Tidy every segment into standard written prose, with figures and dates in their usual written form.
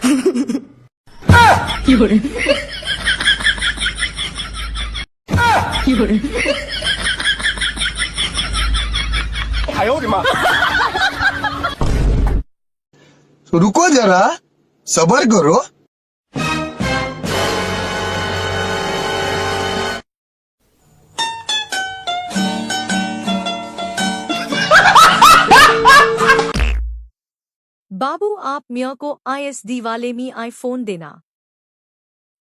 有人，有人，哎呦我的妈रुको जरा सबर करो। बाबू आप मियाँ को ISD वाले मी आईफोन देना।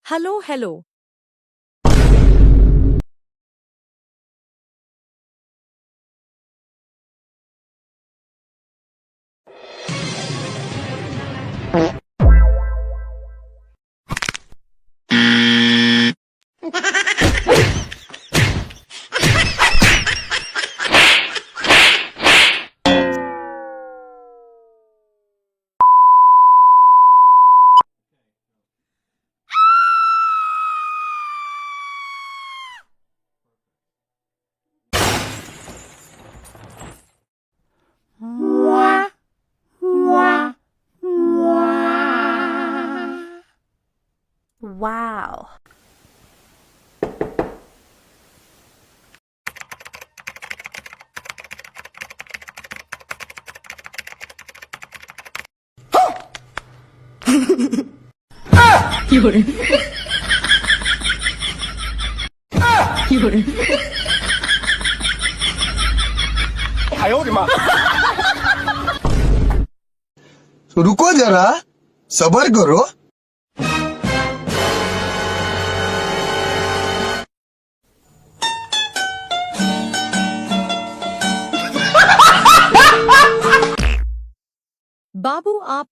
Hello hello. Wow. "有人，有人，哎呦我的妈रुको जरा सबर करो। बाबू आप